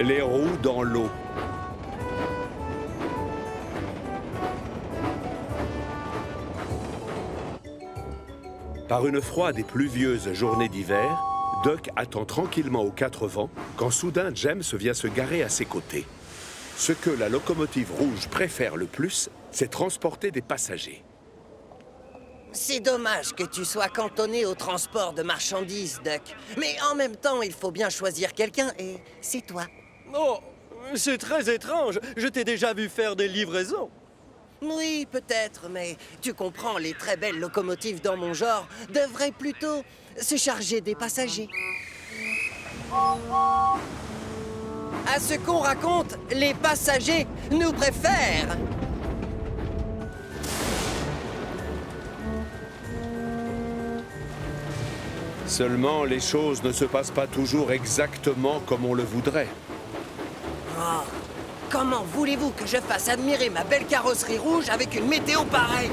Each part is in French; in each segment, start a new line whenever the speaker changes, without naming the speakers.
Les roues dans l'eau. Par une froide et pluvieuse journée d'hiver, Duck attend tranquillement aux quatre vents quand soudain James vient se garer à ses côtés. Ce que la locomotive rouge préfère le plus, c'est transporter des passagers.
C'est dommage que tu sois cantonné au transport de marchandises, Duck. Mais en même temps, il faut bien choisir quelqu'un et c'est toi.
Oh, c'est très étrange. Je t'ai déjà vu faire des livraisons.
Oui, peut-être, mais tu comprends, les très belles locomotives dans mon genre devraient plutôt se charger des passagers. À ce qu'on raconte, les passagers nous préfèrent.
Seulement, les choses ne se passent pas toujours exactement comme on le voudrait.
Oh, comment voulez-vous que je fasse admirer ma belle carrosserie rouge avec une météo pareille?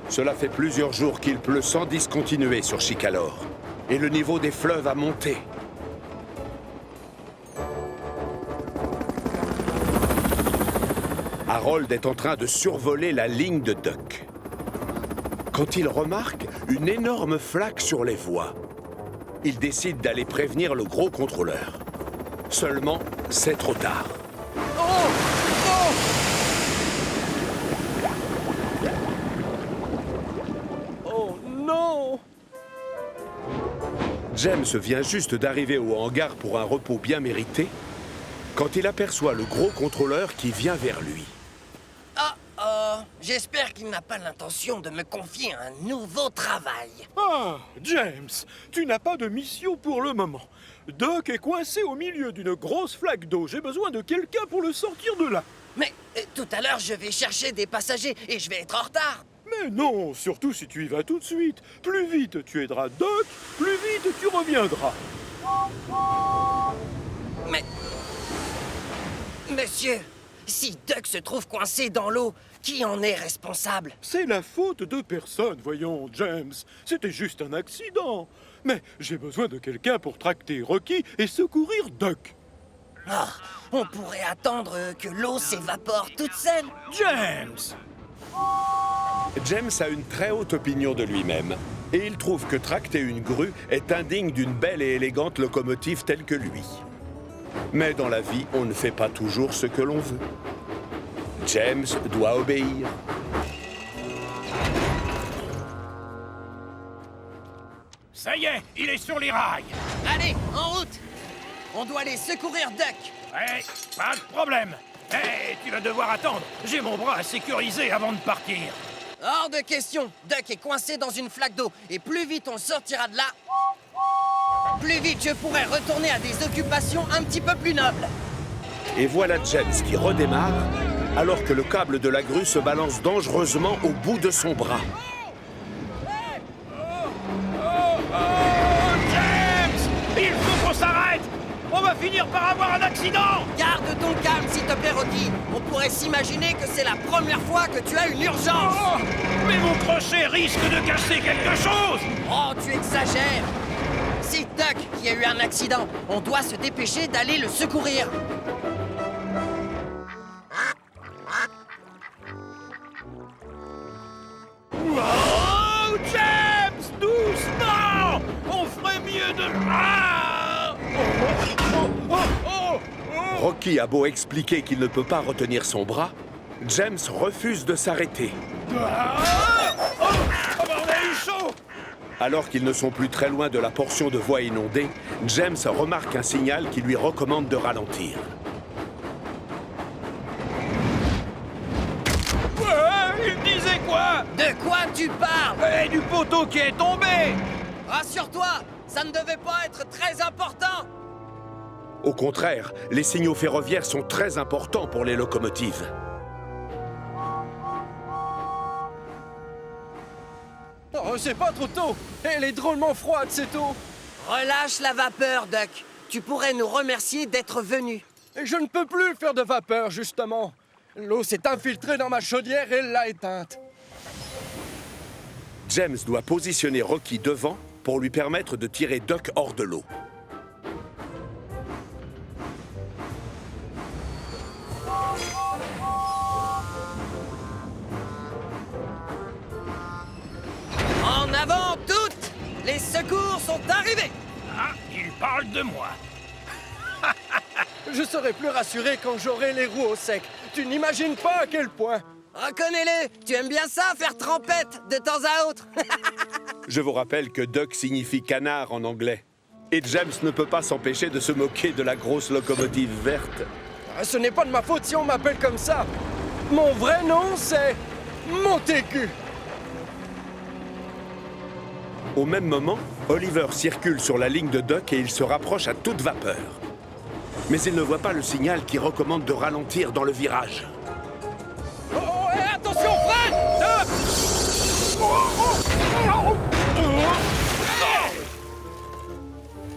Cela fait plusieurs jours qu'il pleut sans discontinuer sur Chicalor. Et le niveau des fleuves a monté. Harold est en train de survoler la ligne de Duck. Quand il remarque une énorme flaque sur les voies, il décide d'aller prévenir le gros contrôleur. Seulement, c'est trop tard.
Oh non!
James vient juste d'arriver au hangar pour un repos bien mérité quand il aperçoit le gros contrôleur qui vient vers lui.
J'espère qu'il n'a pas l'intention de me confier un nouveau travail.
Ah, James, tu n'as pas de mission pour le moment. Duck est coincé au milieu d'une grosse flaque d'eau. J'ai besoin de quelqu'un pour le sortir de là.
Mais tout à l'heure, je vais chercher des passagers et je vais être en retard.
Mais non, surtout si tu y vas tout de suite. Plus vite tu aideras Duck, plus vite tu reviendras.
Mais... Monsieur, si Duck se trouve coincé dans l'eau, qui en est responsable?
C'est la faute de personne, voyons, James. C'était juste un accident. Mais j'ai besoin de quelqu'un pour tracter Rocky et secourir Duck.
Ah, on pourrait attendre que l'eau s'évapore toute seule.
James!
James a une très haute opinion de lui-même et il trouve que tracter une grue est indigne d'une belle et élégante locomotive telle que lui. Mais dans la vie, on ne fait pas toujours ce que l'on veut. James doit obéir.
Ça y est, il est sur les rails.
Allez, en route! On doit aller secourir Duck.
Ouais, pas de problème. Eh, tu vas devoir attendre. J'ai mon bras à sécuriser avant de partir.
Hors de question. Duck est coincé dans une flaque d'eau. Et plus vite on sortira de là, plus vite je pourrai retourner à des occupations un petit peu plus nobles.
Et voilà James qui redémarre alors que le câble de la grue se balance dangereusement au bout de son bras.
James! Il faut qu'on s'arrête! On va finir par avoir un accident!
Garde ton calme, s'il te plaît, Rocky. On pourrait s'imaginer que c'est la première fois que tu as une urgence.
Oh! Mais mon crochet risque de casser quelque chose!
Oh, tu exagères. C'est Duck qui a eu un accident. On doit se dépêcher d'aller le secourir.
Oh, James! Doucement! On ferait mieux de... Ah!
Rocky a beau expliquer qu'il ne peut pas retenir son bras, James refuse de s'arrêter.
On a eu chaud!
Alors qu'ils ne sont plus très loin de la portion de voie inondée, James remarque un signal qui lui recommande de ralentir.
Il disait quoi?
De quoi tu parles?
Eh, du poteau qui est tombé!
Rassure-toi, ça ne devait pas être très important.
Au contraire, les signaux ferroviaires sont très importants pour les locomotives.
Oh, c'est pas trop tôt. Elle est drôlement froide, cette eau.
Relâche la vapeur, Duck. Tu pourrais nous remercier d'être venu.
Et je ne peux plus faire de vapeur, justement. L'eau s'est infiltrée dans ma chaudière et l'a éteinte.
James doit positionner Rocky devant pour lui permettre de tirer Duck hors de l'eau.
En avant toutes! Les secours sont arrivés!
Ah, il parle de moi.
Je serai plus rassuré quand j'aurai les roues au sec. Tu n'imagines pas à quel point.
Reconnais-le! Tu aimes bien ça, faire trempette, de temps à autre!
Je vous rappelle que Duck signifie canard en anglais. Et James ne peut pas s'empêcher de se moquer de la grosse locomotive verte.
Ce n'est pas de ma faute si on m'appelle comme ça. Mon vrai nom, c'est Montaigu.
Au même moment, Oliver circule sur la ligne de Duck et il se rapproche à toute vapeur. Mais il ne voit pas le signal qui recommande de ralentir dans le virage.
Oh, et attention, freine!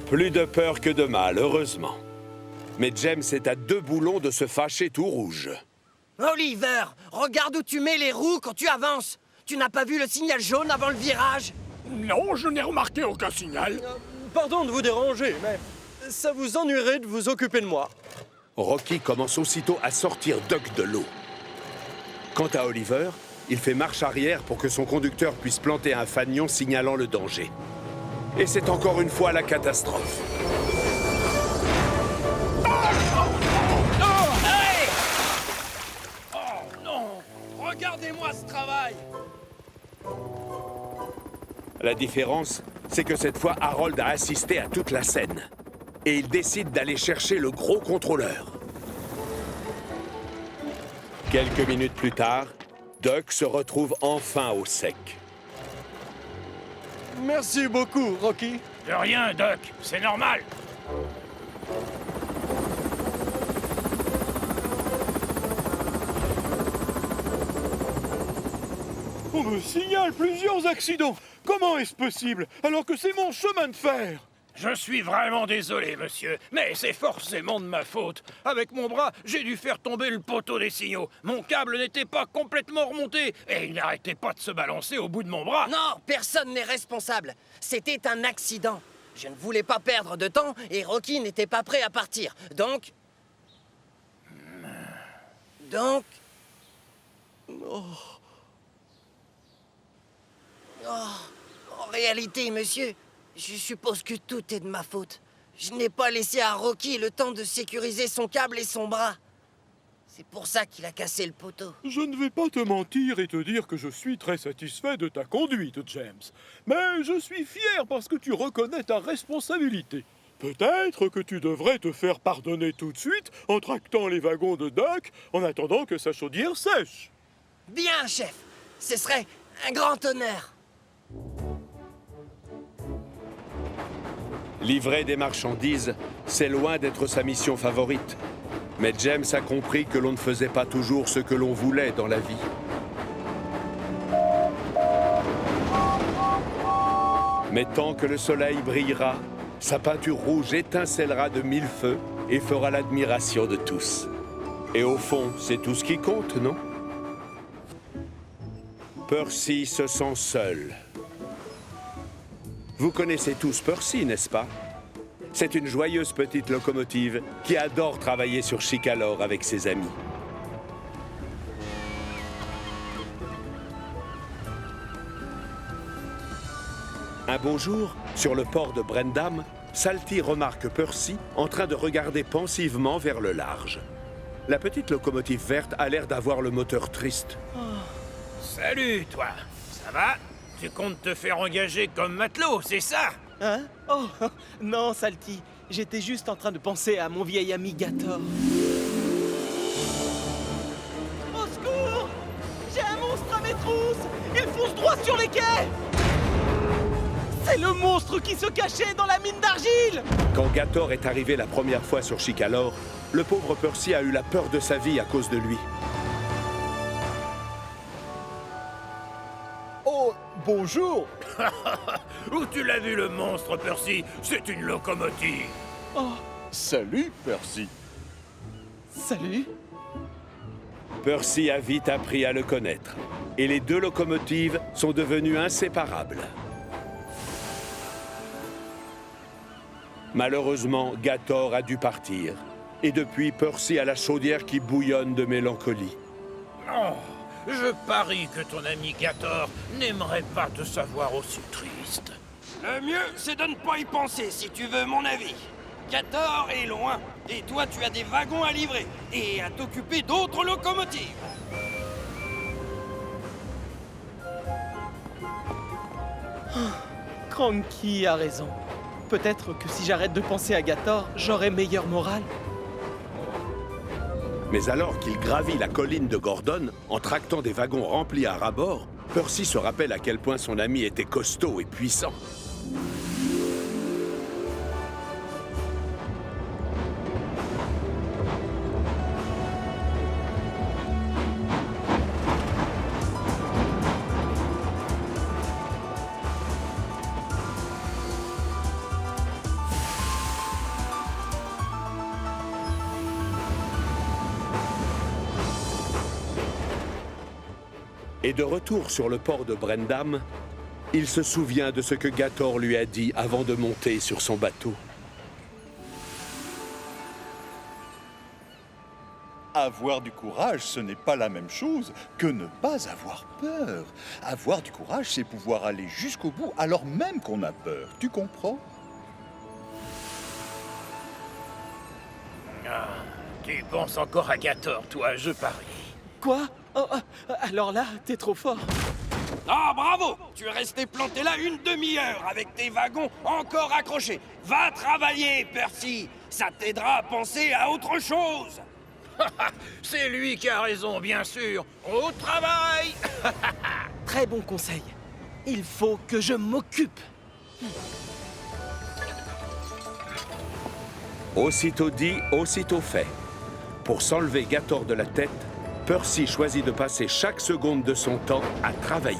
Plus de peur que de mal, heureusement. Mais James est à 2 boulons de se fâcher tout rouge.
Oliver, regarde où tu mets les roues quand tu avances! Tu n'as pas vu le signal jaune avant le virage?
Non, je n'ai remarqué aucun signal.
Pardon de vous déranger, mais ça vous ennuierait de vous occuper de moi.
Rocky commence aussitôt à sortir Duck de l'eau. Quant à Oliver, il fait marche arrière pour que son conducteur puisse planter un fanion signalant le danger. Et c'est encore une fois la catastrophe.
Hey!
Oh non! Regardez-moi ce travail!
La différence, c'est que cette fois, Harold a assisté à toute la scène. Et il décide d'aller chercher le gros contrôleur. Quelques minutes plus tard, Duck se retrouve enfin au sec.
Merci beaucoup, Rocky.
De rien, Duck, c'est normal.
On me signale plusieurs accidents. Comment est-ce possible, alors que c'est mon chemin de fer?
Je suis vraiment désolé, monsieur, mais c'est forcément de ma faute. Avec mon bras, j'ai dû faire tomber le poteau des signaux. Mon câble n'était pas complètement remonté et il n'arrêtait pas de se balancer au bout de mon bras.
Non, personne n'est responsable. C'était un accident. Je ne voulais pas perdre de temps et Rocky n'était pas prêt à partir. Donc... En réalité, monsieur, je suppose que tout est de ma faute. Je n'ai pas laissé à Rocky le temps de sécuriser son câble et son bras. C'est pour ça qu'il a cassé le poteau.
Je ne vais pas te mentir et te dire que je suis très satisfait de ta conduite, James. Mais je suis fier parce que tu reconnais ta responsabilité. Peut-être que tu devrais te faire pardonner tout de suite en tractant les wagons de Duck en attendant que sa chaudière sèche.
Bien, chef. Ce serait un grand honneur.
Livrer des marchandises, c'est loin d'être sa mission favorite. Mais James a compris que l'on ne faisait pas toujours ce que l'on voulait dans la vie. Mais tant que le soleil brillera, sa peinture rouge étincellera de 1000 feux et fera l'admiration de tous. Et au fond, c'est tout ce qui compte, non? Percy se sent seul. Vous connaissez tous Percy, n'est-ce pas? C'est une joyeuse petite locomotive qui adore travailler sur Chicalor avec ses amis. Un beau jour, sur le port de Brendam, Salty remarque Percy en train de regarder pensivement vers le large. La petite locomotive verte a l'air d'avoir le moteur triste.
Salut, toi. Ça va? Tu comptes te faire engager comme matelot, c'est ça?
Hein? Oh, non, Salty. J'étais juste en train de penser à mon vieil ami Gator. Au secours! J'ai un monstre à mes trousses! Il fonce droit sur les quais! C'est le monstre qui se cachait dans la mine d'argile!
Quand Gator est arrivé la première fois sur Chicalor, le pauvre Percy a eu la peur de sa vie à cause de lui.
Oh, bonjour!
Où tu l'as vu, le monstre, Percy? C'est une locomotive.
Oh,
Salut, Percy.
salut!
Percy a vite appris à le connaître. et les deux locomotives sont devenues inséparables. Malheureusement, Gator a dû partir. Et depuis, Percy a la chaudière qui bouillonne de mélancolie.
Oh, je parie que ton ami Gator n'aimerait pas te savoir aussi triste.
Le mieux, c'est de ne pas y penser, si tu veux mon avis. Gator est loin, et toi tu as des wagons à livrer, et à t'occuper d'autres locomotives.
Cranky a raison. Peut-être que si j'arrête de penser à Gator, j'aurai meilleure morale.
Mais alors qu'il gravit la colline de Gordon, en tractant des wagons remplis à ras-bord, Percy se rappelle à quel point son ami était costaud et puissant. Et de retour sur le port de Brendam, il se souvient de ce que Gator lui a dit avant de monter sur son bateau.
Avoir du courage, ce n'est pas la même chose que ne pas avoir peur. Avoir du courage, c'est pouvoir aller jusqu'au bout alors même qu'on a peur. Tu comprends?
Ah, tu penses encore à Gator, toi, je parie.
Quoi? Oh, alors là, t'es trop fort.
Ah, bravo! Tu es resté planté là une demi-heure avec tes wagons encore accrochés. Va travailler, Percy! Ça t'aidera à penser à autre chose!
C'est lui qui a raison, bien sûr. Au travail!
Très bon conseil. Il faut que je m'occupe.
Aussitôt dit, aussitôt fait. Pour s'enlever Gator de la tête, Percy choisit de passer chaque seconde de son temps à travailler.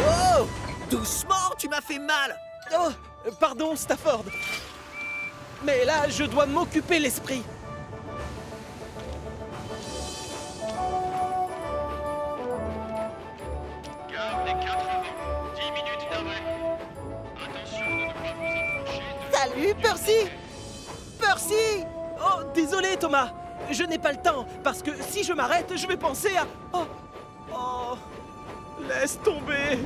Oh! Doucement, tu m'as fait mal!
Oh, pardon, Stafford. Mais là, je dois m'occuper l'esprit.
Gare des 4 vents, 10 minutes d'arrêt. Attention de ne pas vous approcher de...
Salut, Percy! Percy! Oh, désolé, Thomas. Je n'ai pas le temps, parce que si je m'arrête, je vais penser à... Oh! Oh! Laisse tomber!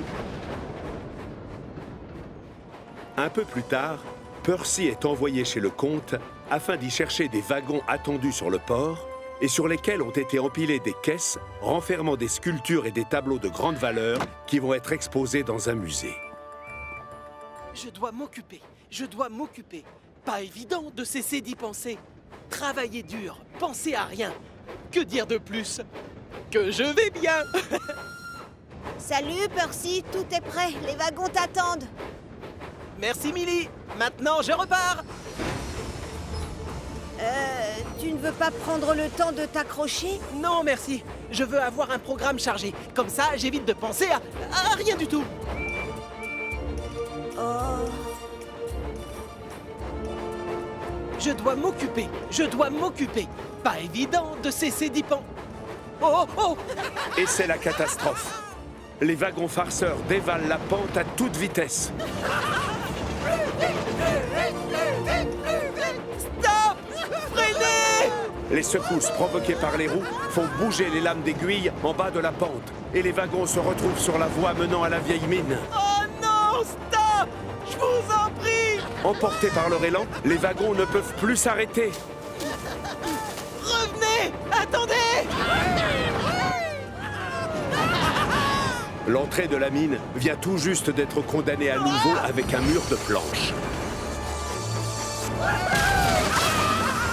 Un peu plus tard, Percy est envoyé chez le comte afin d'y chercher des wagons attendus sur le port et sur lesquels ont été empilées des caisses renfermant des sculptures et des tableaux de grande valeur qui vont être exposés dans un musée.
Je dois m'occuper. Je dois m'occuper. Pas évident de cesser d'y penser. Travailler dur, penser à rien. Que dire de plus? Que je vais bien!
Salut Percy, tout est prêt, les wagons t'attendent.
Merci, Millie. Maintenant, je repars.
Tu ne veux pas prendre le temps de t'accrocher?
Non, merci. Je veux avoir un programme chargé. Comme ça, j'évite de penser à rien du tout.
Oh.
Je dois m'occuper. Je dois m'occuper. Pas évident de cesser d'y penser. Oh, oh!
Et c'est la catastrophe. Les wagons farceurs dévalent la pente à toute vitesse.
Stop! Freinez!
Les secousses provoquées par les roues font bouger les lames d'aiguille en bas de la pente et les wagons se retrouvent sur la voie menant à la vieille mine.
Oh non! Stop! Je vous en prie!
Emportés par leur élan, les wagons ne peuvent plus s'arrêter.
Revenez! Attendez!
L'entrée de la mine vient tout juste d'être condamnée à nouveau avec un mur de planches.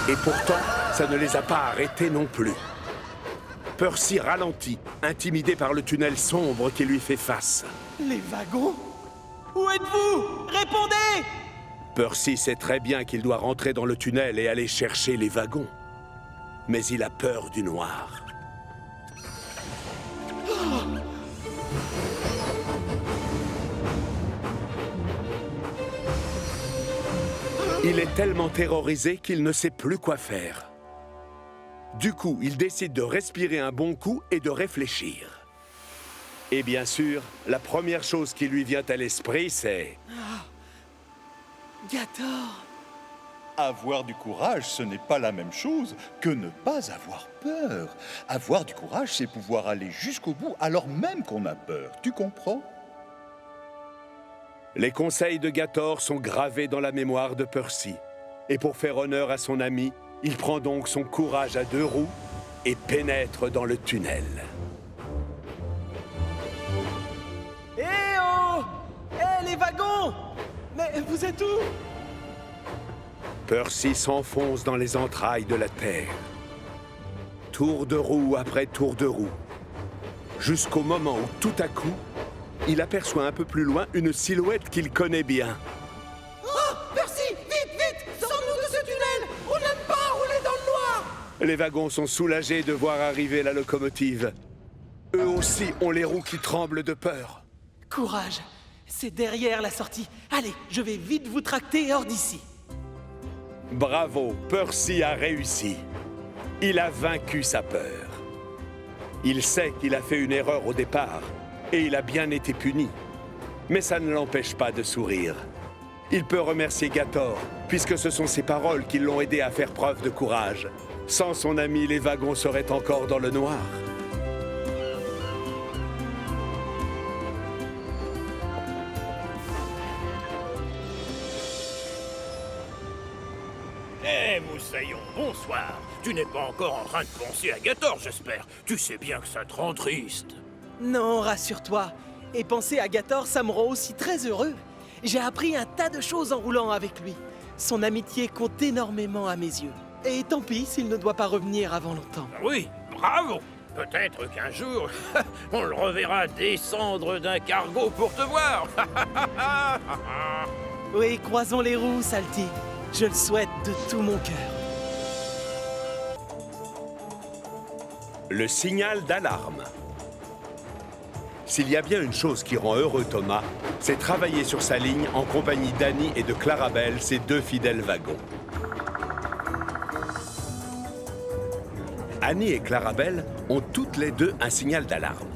Et pourtant, ça ne les a pas arrêtés non plus. Percy ralentit, intimidé par le tunnel sombre qui lui fait face.
Les wagons? Où êtes-vous? Répondez!
Percy sait très bien qu'il doit rentrer dans le tunnel et aller chercher les wagons. Mais il a peur du noir. Il est tellement terrorisé qu'il ne sait plus quoi faire. Du coup, il décide de respirer un bon coup et de réfléchir. Et bien sûr, la première chose qui lui vient à l'esprit, c'est...
Gator!
Avoir du courage, ce n'est pas la même chose que ne pas avoir peur. Avoir du courage, c'est pouvoir aller jusqu'au bout alors même qu'on a peur. Tu comprends?
Les conseils de Gator sont gravés dans la mémoire de Percy. Et pour faire honneur à son ami, il prend donc son courage à 2 roues et pénètre dans le tunnel.
Eh oh! Eh les wagons! Mais vous êtes où?
Percy s'enfonce dans les entrailles de la terre. Tour de roue après tour de roue. Jusqu'au moment où, tout à coup, il aperçoit un peu plus loin une silhouette qu'il connaît bien.
Oh! Percy! Vite, vite! Sors-nous de ce tunnel! On n'aime pas rouler dans le noir!
Les wagons sont soulagés de voir arriver la locomotive. Eux aussi ont les roues qui tremblent de peur.
Courage! C'est derrière la sortie. Allez, je vais vite vous tracter hors d'ici.
Bravo, Percy a réussi. Il a vaincu sa peur. Il sait qu'il a fait une erreur au départ, et il a bien été puni. Mais ça ne l'empêche pas de sourire. Il peut remercier Gator, puisque ce sont ses paroles qui l'ont aidé à faire preuve de courage. Sans son ami, les wagons seraient encore dans le noir.
Eh, Moussaillon, bonsoir. Tu n'es pas encore en train de penser à Gator, j'espère. Tu sais bien que ça te rend triste.
Non, rassure-toi. Et penser à Gator, ça me rend aussi très heureux. J'ai appris un tas de choses en roulant avec lui. Son amitié compte énormément à mes yeux. Et tant pis s'il ne doit pas revenir avant longtemps.
Oui, bravo. Peut-être qu'un jour, on le reverra descendre d'un cargo pour te voir.
Oui, croisons les roues, Salty. Je le souhaite de tout mon cœur.
Le signal d'alarme. S'il y a bien une chose qui rend heureux Thomas, c'est travailler sur sa ligne en compagnie d'Annie et de Clarabelle, ses 2 fidèles wagons. Annie et Clarabelle ont toutes les 2 un signal d'alarme.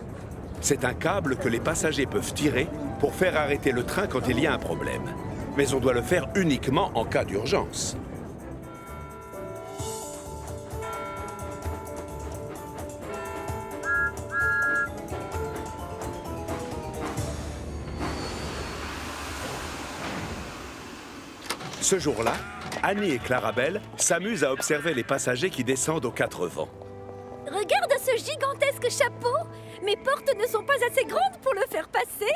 C'est un câble que les passagers peuvent tirer pour faire arrêter le train quand il y a un problème. Mais on doit le faire uniquement en cas d'urgence. Ce jour-là, Annie et Clarabelle s'amusent à observer les passagers qui descendent aux 4 vents.
Regarde ce gigantesque chapeau! Mes portes ne sont pas assez grandes pour le faire passer.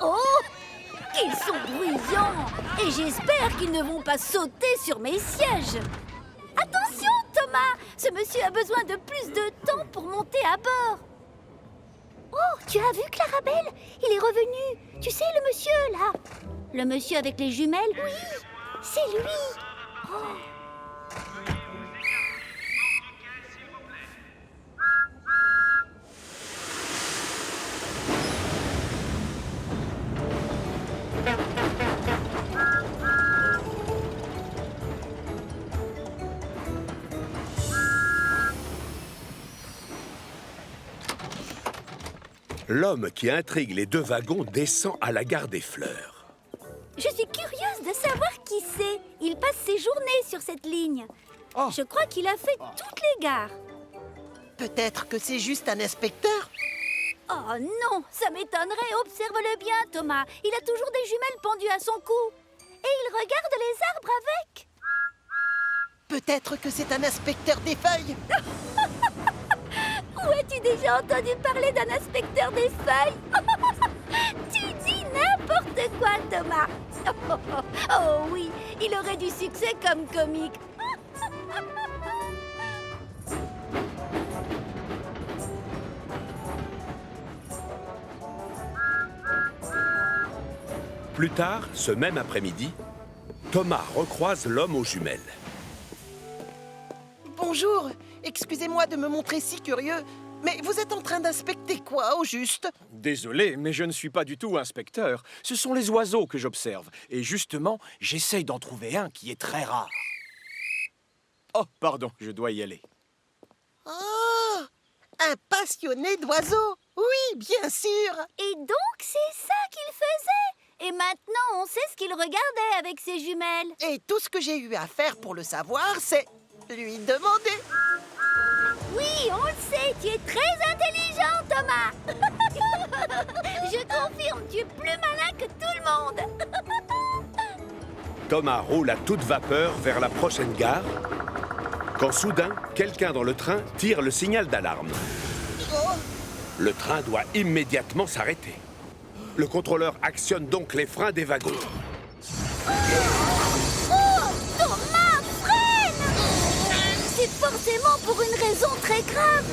Oh! Ils sont bruyants! Et j'espère qu'ils ne vont pas sauter sur mes sièges! Attention, Thomas! Ce monsieur a besoin de plus de temps pour monter à bord! Oh, tu as vu Clarabelle? Il est revenu! Tu sais, le monsieur, là! Le monsieur avec les jumelles? Oui! C'est lui! Oh.
L'homme qui intrigue les 2 wagons descend à la gare des Fleurs.
Je suis curieuse de savoir qui c'est. Il passe ses journées sur cette ligne.
Oh.
Je crois qu'il a fait toutes les gares.
Peut-être que c'est juste un inspecteur?
Oh non, ça m'étonnerait. Observe-le bien, Thomas. Il a toujours des jumelles pendues à son cou. Et il regarde les arbres avec.
Peut-être que c'est un inspecteur des feuilles?
Où as-tu déjà entendu parler d'un inspecteur des feuilles? Tu dis n'importe quoi, Thomas. Oh oui, il aurait du succès comme comique.
Plus tard, ce même après-midi, Thomas recroise l'homme aux jumelles.
Bonjour, excusez-moi de me montrer si curieux, Mais vous êtes en train d'inspecter quoi, au juste?
Désolé, mais je ne suis pas du tout inspecteur. Ce sont les oiseaux que j'observe. Et justement, j'essaye d'en trouver un qui est très rare. Oh, pardon, je dois y aller.
Oh! Un passionné d'oiseaux! Oui, bien sûr!
Et donc, c'est ça qu'il faisait. Et maintenant, on sait ce qu'il regardait avec ses jumelles.
Et tout ce que j'ai eu à faire pour le savoir, c'est lui demander.
Oui, on le sait, tu es très intelligent, Thomas. Je confirme, tu es plus malin que tout le monde.
Thomas roule à toute vapeur vers la prochaine gare, quand soudain, quelqu'un dans le train tire le signal d'alarme. Le train doit immédiatement s'arrêter. Le contrôleur actionne donc les freins des wagons.
Oh, Thomas, freine! C'est forcément pour une raison très grave.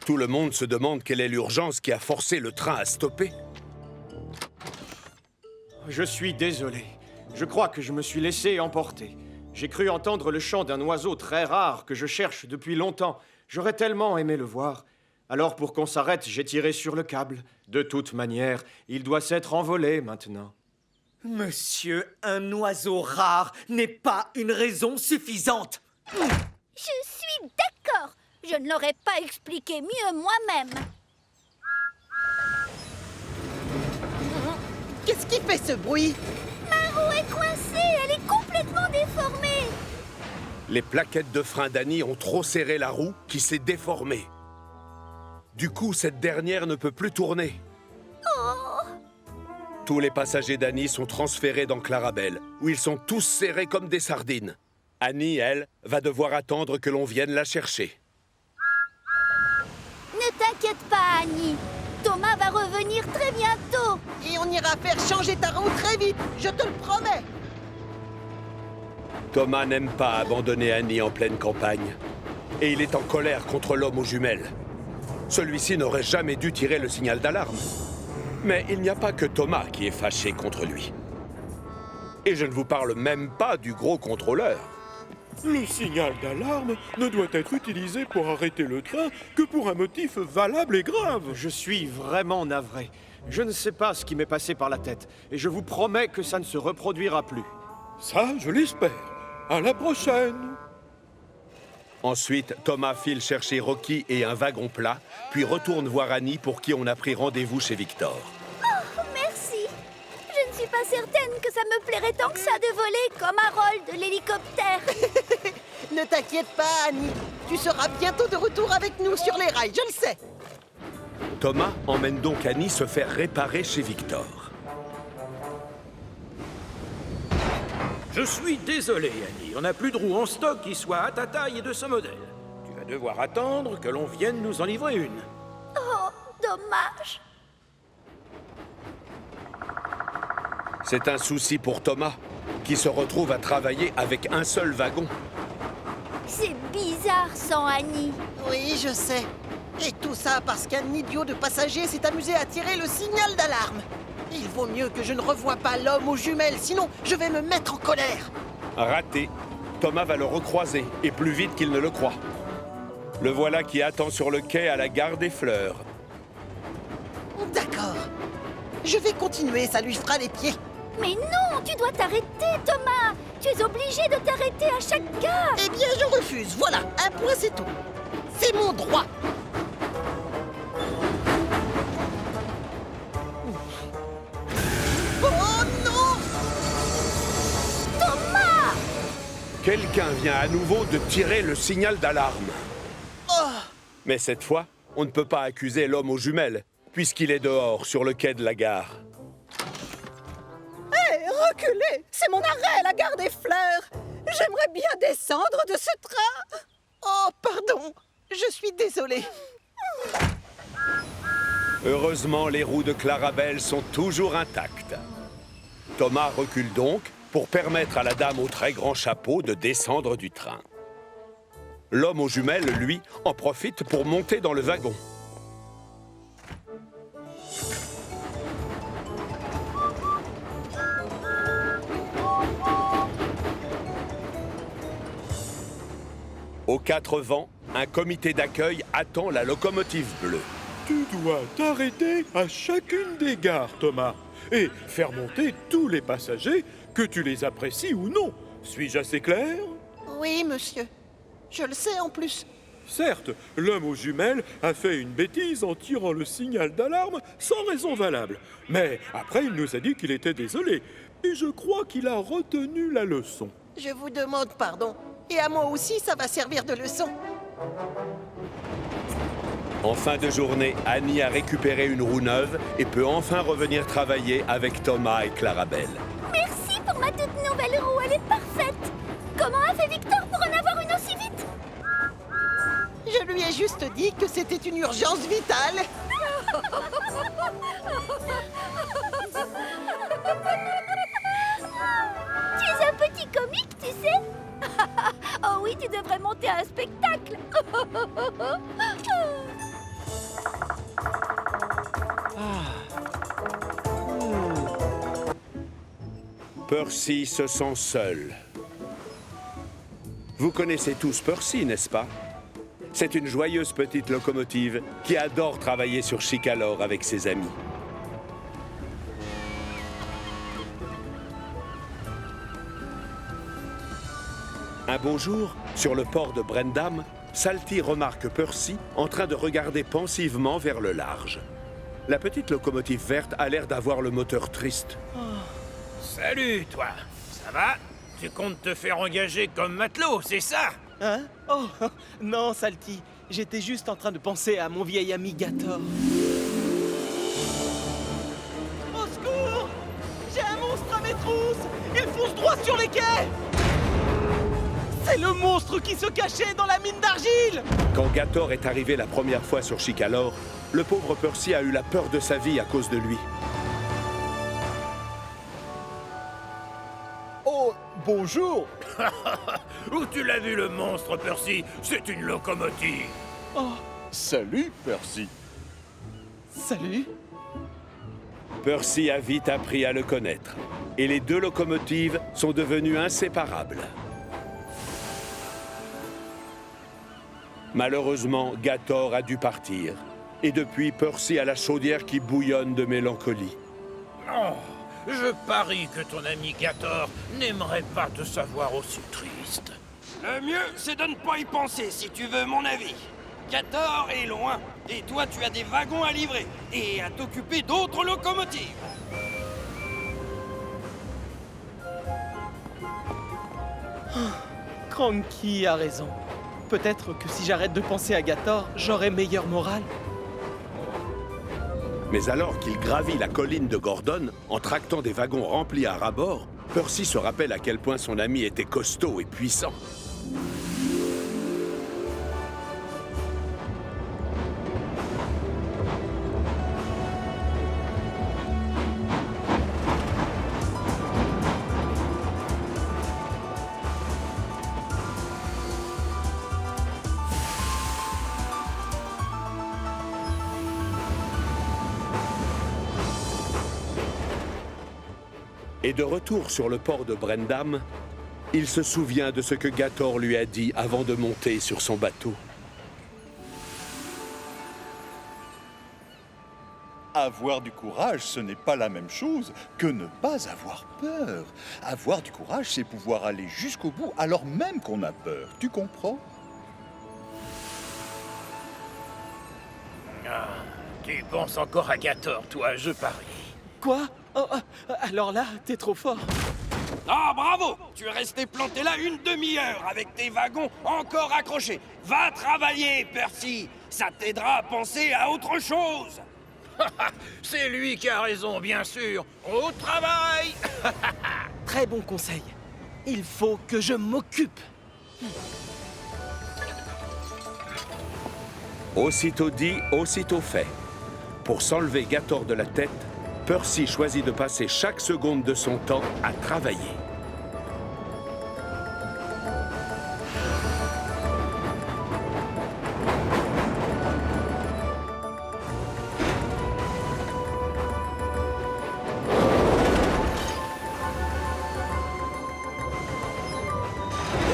Tout le monde se demande quelle est l'urgence qui a forcé le train à stopper.
Je suis désolé. Je crois que je me suis laissé emporter. J'ai cru entendre le chant d'un oiseau très rare que je cherche depuis longtemps. J'aurais tellement aimé le voir. Alors pour qu'on s'arrête, j'ai tiré sur le câble. De toute manière, il doit s'être envolé maintenant.
Monsieur, un oiseau rare n'est pas une raison suffisante.
Je suis d'accord. Je ne l'aurais pas expliqué mieux moi-même.
Qu'est-ce qui fait ce bruit?
Ma roue est coincée, elle est complètement déformée.
Les plaquettes de frein d'Annie ont trop serré la roue qui s'est déformée. Du coup, cette dernière ne peut plus tourner.
Oh!
Tous les passagers d'Annie sont transférés dans Clarabelle, où ils sont tous serrés comme des sardines. Annie, elle, va devoir attendre que l'on vienne la chercher.
Ne t'inquiète pas, Annie. Thomas va revenir très bientôt.
Et on ira faire changer ta roue très vite, je te le promets.
Thomas n'aime pas abandonner Annie en pleine campagne. Et il est en colère contre l'homme aux jumelles. Celui-ci n'aurait jamais dû tirer le signal d'alarme. Mais il n'y a pas que Thomas qui est fâché contre lui. Et je ne vous parle même pas du gros contrôleur.
Le signal d'alarme ne doit être utilisé pour arrêter le train que pour un motif valable et grave.
Je suis vraiment navré. Je ne sais pas ce qui m'est passé par la tête. Et je vous promets que ça ne se reproduira plus.
Ça, je l'espère. À la prochaine.
Ensuite, Thomas file chercher Rocky et un wagon plat, puis retourne voir Annie pour qui on a pris rendez-vous chez Victor.
Oh, merci. Je ne suis pas certaine que ça me plairait tant que ça de voler comme Harold de l'hélicoptère.
Ne t'inquiète pas, Annie. Tu seras bientôt de retour avec nous sur les rails, je le sais.
Thomas emmène donc Annie se faire réparer chez Victor.
Je suis désolé, Annie. On n'a plus de roues en stock qui soient à ta taille et de ce modèle. Tu vas devoir attendre que l'on vienne nous en livrer une.
Oh, dommage.
C'est un souci pour Thomas, qui se retrouve à travailler avec un seul wagon.
C'est bizarre sans Annie.
Oui, je sais. Et tout ça parce qu'un idiot de passager s'est amusé à tirer le signal d'alarme. Il vaut mieux que je ne revoie pas l'homme aux jumelles, sinon je vais me mettre en colère.
Raté. Thomas va le recroiser, et plus vite qu'il ne le croit. Le voilà qui attend sur le quai à la gare des Fleurs.
D'accord. Je vais continuer, ça lui fera les pieds.
Mais non, tu dois t'arrêter, Thomas. Tu es obligé de t'arrêter à chaque gare.
Eh bien, je refuse. Voilà, un point, c'est tout. C'est mon droit. Oh non!
Thomas!
Quelqu'un vient à nouveau de tirer le signal d'alarme.
Oh!
Mais cette fois, on ne peut pas accuser l'homme aux jumelles, puisqu'il est dehors, sur le quai de la gare.
Hé, reculez! C'est mon arrêt, la gare des Fleurs! J'aimerais bien descendre de ce train!
Oh, pardon! Je suis désolée.
Heureusement, les roues de Clarabelle sont toujours intactes. Thomas recule donc pour permettre à la dame au très grand chapeau de descendre du train. L'homme aux jumelles, lui, en profite pour monter dans le wagon. Aux quatre vents, un comité d'accueil attend la locomotive bleue.
Tu dois t'arrêter à chacune des gares, Thomas, et faire monter tous les passagers, que tu les apprécies ou non. Suis-je assez clair?
Oui, monsieur. Je le sais en plus.
Certes, l'homme aux jumelles a fait une bêtise en tirant le signal d'alarme sans raison valable. Mais après, il nous a dit qu'il était désolé. Et je crois qu'il a retenu la leçon.
Je vous demande pardon. Et à moi aussi, ça va servir de leçon.
En fin de journée, Annie a récupéré une roue neuve et peut enfin revenir travailler avec Thomas et Clarabelle.
Merci pour ma toute nouvelle roue, elle est parfaite. Comment a fait Victor pour en avoir une aussi vite?
Je lui ai juste dit que c'était une urgence vitale.
Tu es un petit comique, tu sais. Oh oui, tu devrais monter un spectacle.
Percy se sent seul. Vous connaissez tous Percy, n'est-ce pas? C'est une joyeuse petite locomotive qui adore travailler sur Chicalor avec ses amis. Un beau jour, sur le port de Brendam, Salty remarque Percy en train de regarder pensivement vers le large. La petite locomotive verte a l'air d'avoir le moteur triste.
Salut, toi. Ça va? Tu comptes te faire engager comme matelot, c'est ça?
Hein? Oh, non, Salty. J'étais juste en train de penser à mon vieil ami Gator. Au secours! J'ai un monstre à mes trousses! Il fonce droit sur les quais! C'est le monstre qui se cachait dans la mine d'argile!
Quand Gator est arrivé la première fois sur Chicalor, le pauvre Percy a eu la peur de sa vie à cause de lui.
Oh, bonjour!
Où tu l'as vu le monstre, Percy? C'est une locomotive.
Oh,
Salut, Percy.
salut!
Percy a vite appris à le connaître, et les deux locomotives sont devenues inséparables. Malheureusement, Gator a dû partir, et depuis, Percy a la chaudière qui bouillonne de mélancolie.
Oh, je parie que ton ami Gator n'aimerait pas te savoir aussi triste.
Le mieux, c'est de ne pas y penser, si tu veux mon avis. Gator est loin, et toi tu as des wagons à livrer, et à t'occuper d'autres locomotives.
Cranky a raison. Peut-être que si j'arrête de penser à Gator, j'aurai meilleure morale.
Mais alors qu'il gravit la colline de Gordon, en tractant des wagons remplis à ras-bord, Percy se rappelle à quel point son ami était costaud et puissant. Et de retour sur le port de Brendam, il se souvient de ce que Gator lui a dit avant de monter sur son bateau.
Avoir du courage, ce n'est pas la même chose que ne pas avoir peur. Avoir du courage, c'est pouvoir aller jusqu'au bout alors même qu'on a peur. Tu comprends?
Ah, tu penses encore à Gator, toi, je parie.
Quoi? Oh, alors là, t'es trop fort.
Ah, bravo! Tu es resté planté là une demi-heure avec tes wagons encore accrochés. Va travailler, Percy! Ça t'aidera à penser à autre chose!
C'est lui qui a raison, bien sûr. Au travail!
Très bon conseil. Il faut que je m'occupe.
Aussitôt dit, aussitôt fait. Pour s'enlever Gator de la tête, Percy choisit de passer chaque seconde de son temps à travailler.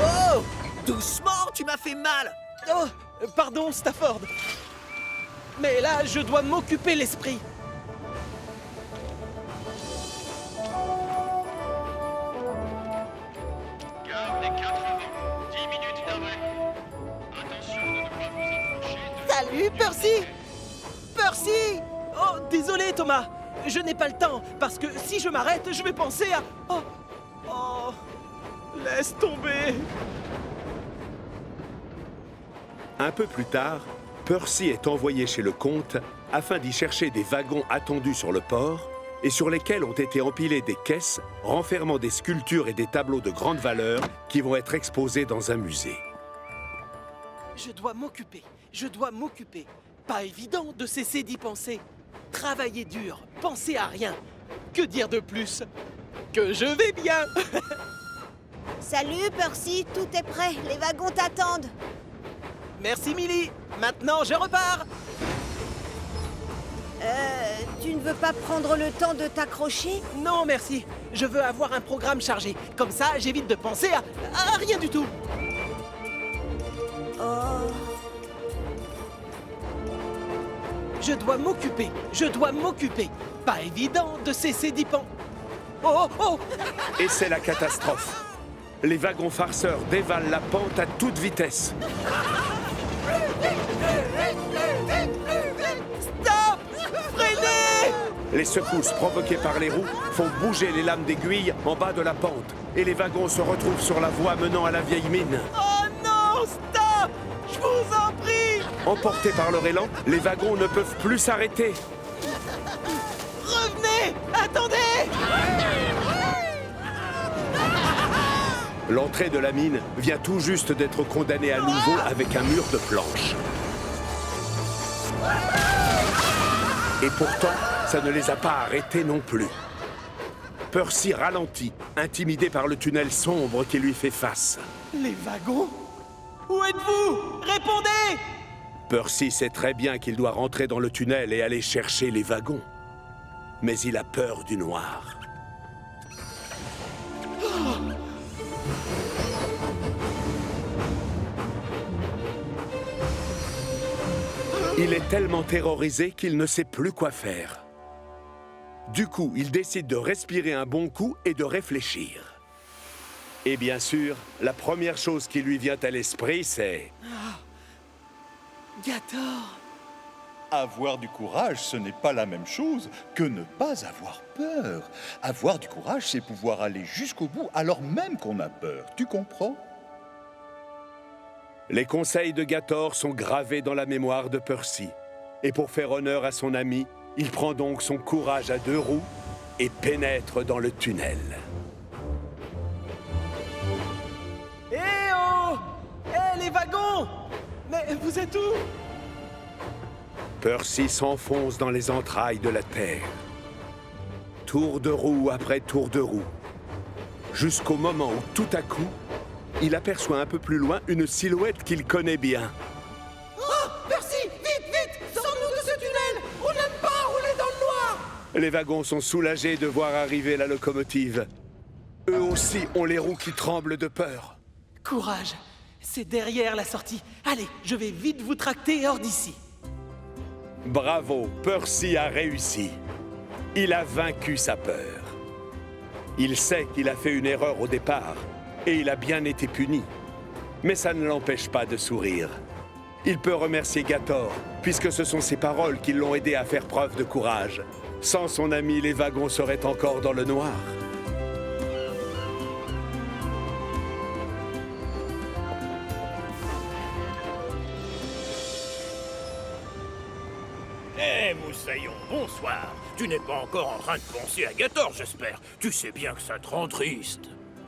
Oh! Doucement, tu m'as fait mal!
mal.
Oh, pardon, Stafford. Mais là, je dois m'occuper l'esprit.
Gare des 4 rues. 10 minutes d'arrêt. Attention de ne pas vous approcher de...
Salut, Percy! Percy! Oh, désolé, Thomas. Je n'ai pas le temps, parce que si je m'arrête, je vais penser à... Oh! Oh! Laisse tomber!
Un peu plus tard, Percy est envoyé chez le comte afin d'y chercher des wagons attendus sur le port et sur lesquels ont été empilées des caisses renfermant des sculptures et des tableaux de grande valeur qui vont être exposés dans un musée.
Je dois m'occuper. Je dois m'occuper. Pas évident de cesser d'y penser. Travailler dur, penser à rien. Que dire de plus? Que je vais bien!
Salut, Percy, tout est prêt. Les wagons t'attendent.
Merci, Millie. Maintenant, je repars.
Tu ne veux pas prendre le temps de t'accrocher?
Non, merci. Je veux avoir un programme chargé. Comme ça, j'évite de penser à rien du tout.
Oh.
Je dois m'occuper. Je dois m'occuper. Pas évident de cesser d'y penser. Oh, oh!
Et c'est la catastrophe. Les wagons farceurs dévalent la pente à toute vitesse.
Stop! Freinez!
Les secousses provoquées par les roues font bouger les lames d'aiguille en bas de la pente et les wagons se retrouvent sur la voie menant à la vieille mine.
Oh non! Stop! Je vous en prie!
Emportés par leur élan, les wagons ne peuvent plus s'arrêter.
Revenez! Attendez!
L'entrée de la mine vient tout juste d'être condamnée à nouveau avec un mur de planches. Et pourtant, ça ne les a pas arrêtés non plus. Percy ralentit, intimidé par le tunnel sombre qui lui fait face.
Les wagons? Où êtes-vous? Répondez!
Percy sait très bien qu'il doit rentrer dans le tunnel et aller chercher les wagons. Mais il a peur du noir. Il est tellement terrorisé qu'il ne sait plus quoi faire. Du coup, il décide de respirer un bon coup et de réfléchir. Et bien sûr, la première chose qui lui vient à l'esprit, c'est...
Gator!
Avoir du courage, ce n'est pas la même chose que ne pas avoir peur. Avoir du courage, c'est pouvoir aller jusqu'au bout alors même qu'on a peur. Tu comprends?
Les conseils de Gator sont gravés dans la mémoire de Percy. Et pour faire honneur à son ami, il prend donc son courage à deux roues et pénètre dans le tunnel.
Eh oh! Eh les wagons! Mais vous êtes où?
Percy s'enfonce dans les entrailles de la terre. Tour de roue après tour de roue. Jusqu'au moment où, tout à coup, il aperçoit un peu plus loin une silhouette qu'il connaît bien.
Oh, Percy, vite, vite! Sors-nous de ce tunnel! On n'aime pas rouler dans le noir!
Les wagons sont soulagés de voir arriver la locomotive. Eux aussi ont les roues qui tremblent de peur.
Courage! C'est derrière la sortie. Allez, je vais vite vous tracter hors d'ici.
Bravo, Percy a réussi. Il a vaincu sa peur. Il sait qu'il a fait une erreur au départ, et il a bien été puni. Mais ça ne l'empêche pas de sourire. Il peut remercier Gator, puisque ce sont ses paroles qui l'ont aidé à faire preuve de courage. Sans son ami, les wagons seraient encore dans le noir.
Eh, Moussaillon, bonsoir. Tu n'es pas encore en train de penser à Gator, j'espère. Tu sais bien que ça te rend triste.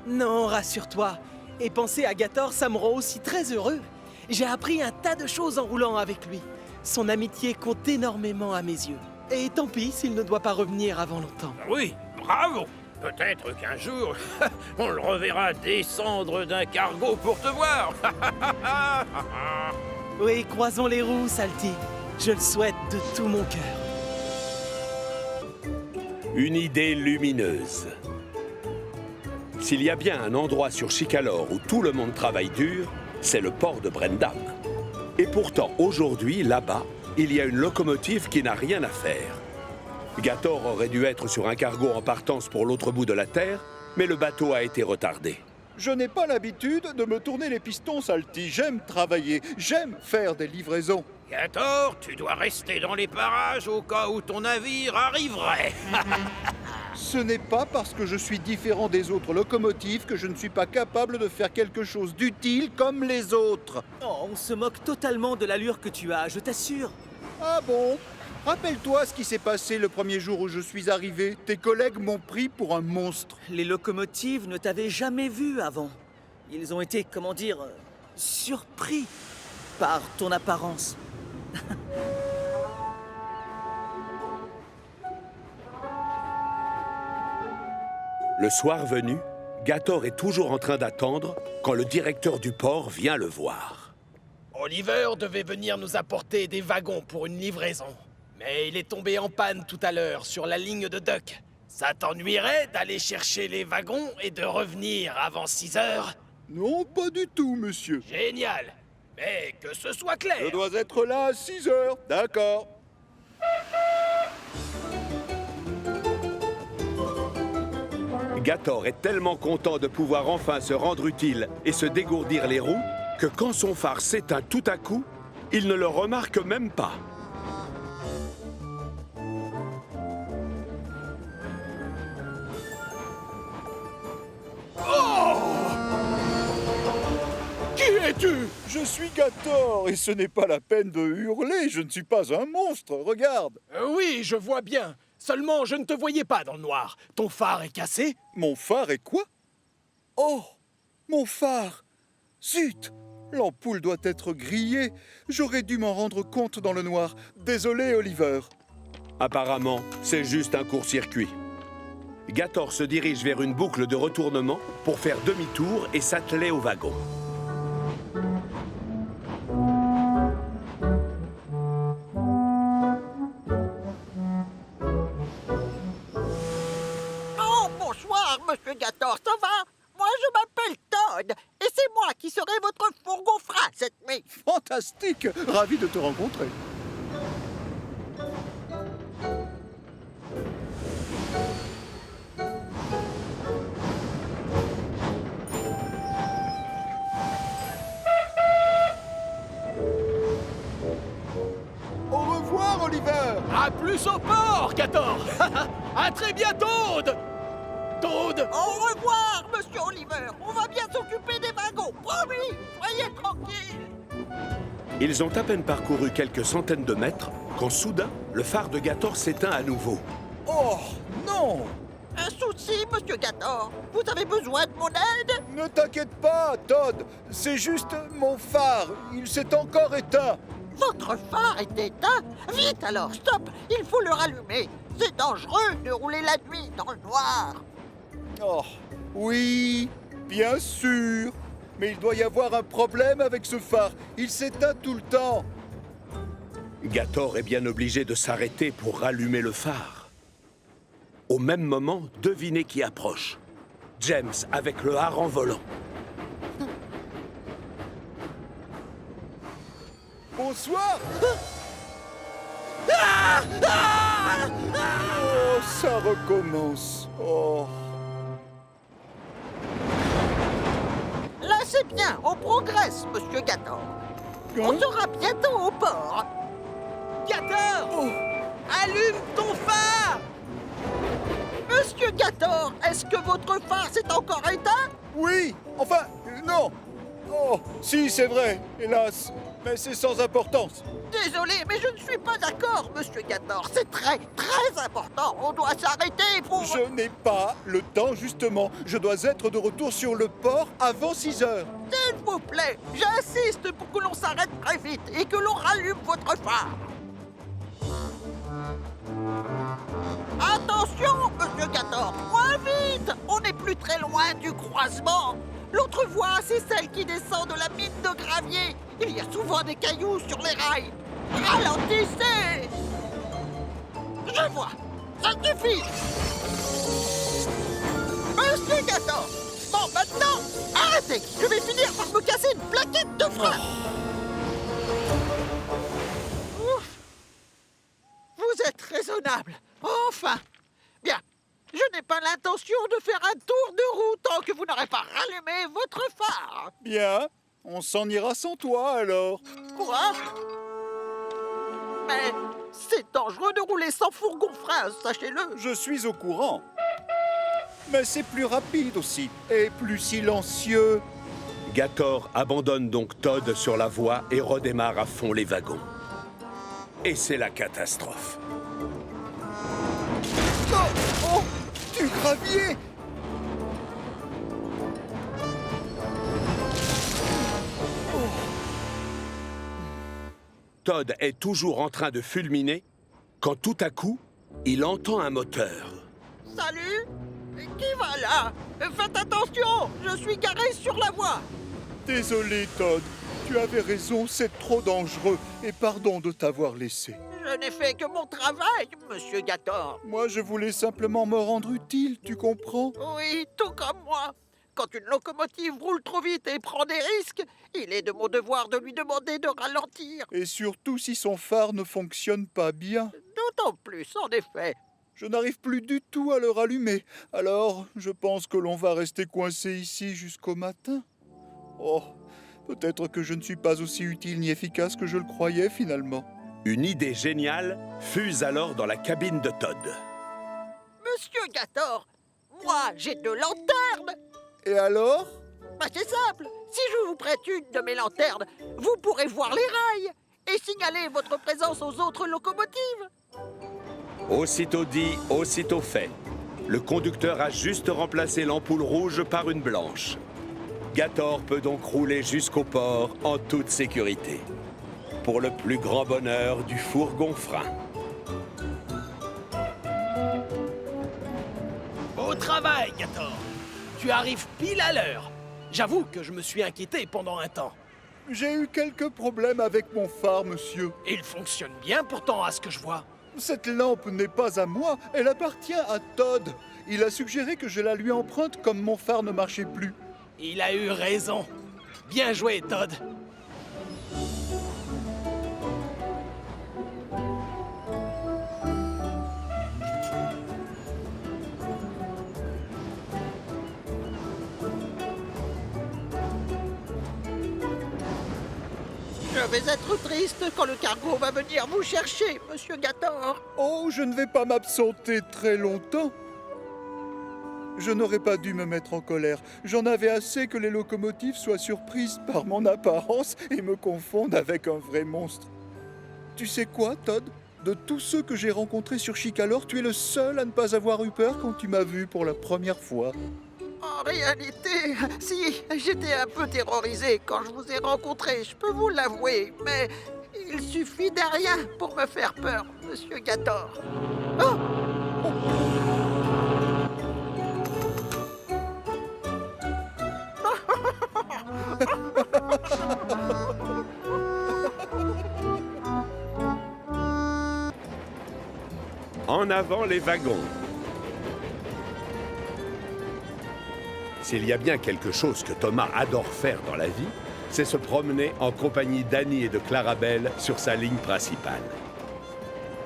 Non, rassure-toi. Et penser à Gator, ça me rend aussi très heureux. J'ai appris un tas de choses en roulant avec lui. Son amitié compte énormément à mes yeux. Et tant pis s'il ne doit pas revenir avant longtemps.
Oui, bravo. Peut-être qu'un jour, on le reverra descendre d'un cargo pour te voir.
Oui, croisons les roues, Salty. Je le souhaite de tout mon cœur.
Une idée lumineuse. S'il y a bien un endroit sur Chicalor où tout le monde travaille dur, c'est le port de Brendam. Et pourtant, aujourd'hui, là-bas, il y a une locomotive qui n'a rien à faire. Gator aurait dû être sur un cargo en partance pour l'autre bout de la Terre, mais le bateau a été retardé.
Je n'ai pas l'habitude de me tourner les pistons, Salty. J'aime travailler, j'aime faire des livraisons.
Gator, tu dois rester dans les parages au cas où ton navire arriverait.
Ce n'est pas parce que je suis différent des autres locomotives que je ne suis pas capable de faire quelque chose d'utile comme les autres.
Oh, on se moque totalement de l'allure que tu as, je t'assure.
Ah bon? Rappelle-toi ce qui s'est passé le premier jour où je suis arrivé. Tes collègues m'ont pris pour un monstre.
Les locomotives ne t'avaient jamais vu avant. Ils ont été, comment dire, surpris par ton apparence.
Le soir venu, Gator est toujours en train d'attendre quand le directeur du port vient le voir.
Oliver devait venir nous apporter des wagons pour une livraison. Mais il est tombé en panne tout à l'heure sur la ligne de Duck. Ça t'ennuierait d'aller chercher les wagons et de revenir avant 6 heures?
Non, pas du tout, monsieur.
Génial. Mais que ce soit clair.
Je dois être là à 6 heures. D'accord.
Gator est tellement content de pouvoir enfin se rendre utile et se dégourdir les roues que quand son phare s'éteint tout à coup, il ne le remarque même pas.
Qui es-tu?
Je suis Gator et ce n'est pas la peine de hurler. Je ne suis pas un monstre, regarde.
Oui, je vois bien. Seulement, je ne te voyais pas dans le noir. Ton phare est cassé?
Mon phare est quoi? Oh, mon phare! Zut! L'ampoule doit être grillée. J'aurais dû m'en rendre compte dans le noir. Désolé, Oliver.
Apparemment, c'est juste un court-circuit. Gator se dirige vers une boucle de retournement pour faire demi-tour et s'atteler au wagon.
Oh, bonsoir, monsieur Gator, ça va? Moi, je m'appelle Todd, et c'est moi qui serai votre fourgon frein cette nuit.
Fantastique! Ravi de te rencontrer. Au revoir, Oliver!
À plus au port, Gator. À très bientôt, Toad.
Au revoir, monsieur Oliver. On va bien s'occuper des wagons, promis. Soyez tranquille.
Ils ont à peine parcouru quelques centaines de mètres quand soudain, le phare de Gator s'éteint à nouveau.
Oh, non!
Un souci, monsieur Gator? Vous avez besoin de mon aide?
Ne t'inquiète pas, Todd. C'est juste mon phare. Il s'est encore éteint.
Votre phare est éteint? Vite alors, stop. Il faut le rallumer. C'est dangereux de rouler la nuit dans le noir.
Oh, oui, bien sûr. Mais il doit y avoir un problème avec ce phare. Il s'éteint tout le temps.
Gator est bien obligé de s'arrêter pour rallumer le phare. Au même moment, devinez qui approche. James avec le hareng volant.
Bonsoir. Oh, ça recommence. Oh.
Là, c'est bien. On progresse, monsieur Gator. On sera bientôt au port.
Gator! Allume ton phare!
Monsieur Gator, est-ce que votre phare s'est encore éteint?
Oui, enfin, non. Oh, si, c'est vrai, hélas. Mais c'est sans importance.
Désolé, mais je ne suis pas d'accord, monsieur Gator. C'est très, très important. On doit s'arrêter pour...
Je n'ai pas le temps, justement. Je dois être de retour sur le port avant 6 heures.
S'il vous plaît, j'insiste pour que l'on s'arrête très vite et que l'on rallume votre phare. Attention, monsieur Gator, moins vite. On n'est plus très loin du croisement. L'autre voie, c'est celle qui descend de la mine de gravier. Il y a souvent des cailloux sur les rails. Ralentissez! Je vois. Ça suffit. Monsieur Gator. Bon, maintenant! Arrêtez! Je vais finir par me casser une plaquette de frein! Ouf! Vous êtes raisonnable! Enfin! Bien! Je n'ai pas l'intention de faire un tour de roue tant que vous n'aurez pas rallumé votre phare!
Bien, on s'en ira sans toi alors.
Quoi? Mais c'est dangereux de rouler sans fourgon-frein, sachez-le!
Je suis au courant. Mais c'est plus rapide aussi, et plus silencieux.
Gator abandonne donc Todd sur la voie et redémarre à fond les wagons. Et c'est la catastrophe.
Oh, du gravier!
Todd est toujours en train de fulminer quand tout à coup, il entend un moteur.
Salut! Qui va là? Faites attention! Je suis garé sur la voie!
Désolé, Todd. Tu avais raison, c'est trop dangereux. Et pardon de t'avoir laissé.
Je n'ai fait que mon travail, Monsieur Gator.
Moi, je voulais simplement me rendre utile, tu comprends?
Oui, tout comme moi. Quand une locomotive roule trop vite et prend des risques, il est de mon devoir de lui demander de ralentir.
Et surtout si son phare ne fonctionne pas bien.
D'autant plus, en effet.
Je n'arrive plus du tout à le rallumer. Alors, je pense que l'on va rester coincé ici jusqu'au matin. Oh, peut-être que je ne suis pas aussi utile ni efficace que je le croyais finalement.
Une idée géniale fuse alors dans la cabine de Todd.
Monsieur Gator, moi j'ai 2 lanternes.
Et alors?
Bah, c'est simple. Si je vous prête une de mes lanternes, vous pourrez voir les rails et signaler votre présence aux autres locomotives.
Aussitôt dit, aussitôt fait. Le conducteur a juste remplacé l'ampoule rouge par une blanche. Gator peut donc rouler jusqu'au port en toute sécurité. Pour le plus grand bonheur du fourgon-frein.
Beau travail, Gator. Tu arrives pile à l'heure. J'avoue que je me suis inquiété pendant un temps.
J'ai eu quelques problèmes avec mon phare, monsieur.
Il fonctionne bien pourtant, à ce que je vois.
Cette lampe n'est pas à moi, elle appartient à Todd. Il a suggéré que je la lui emprunte comme mon phare ne marchait plus.
Il a eu raison. Bien joué, Todd.
Je vais être triste quand le cargo va venir vous chercher, Monsieur Gator.
Oh, je ne vais pas m'absenter très longtemps. Je n'aurais pas dû me mettre en colère. J'en avais assez que les locomotives soient surprises par mon apparence et me confondent avec un vrai monstre. Tu sais quoi, Todd? De tous ceux que j'ai rencontrés sur Chicalor, tu es le seul à ne pas avoir eu peur quand tu m'as vu pour la première fois.
En réalité, si, j'étais un peu terrorisé quand je vous ai rencontré, je peux vous l'avouer, mais il suffit de rien pour me faire peur, Monsieur Gator. Oh!
En avant les wagons. S'il y a bien quelque chose que Thomas adore faire dans la vie, c'est se promener en compagnie d'Annie et de Clarabelle sur sa ligne principale.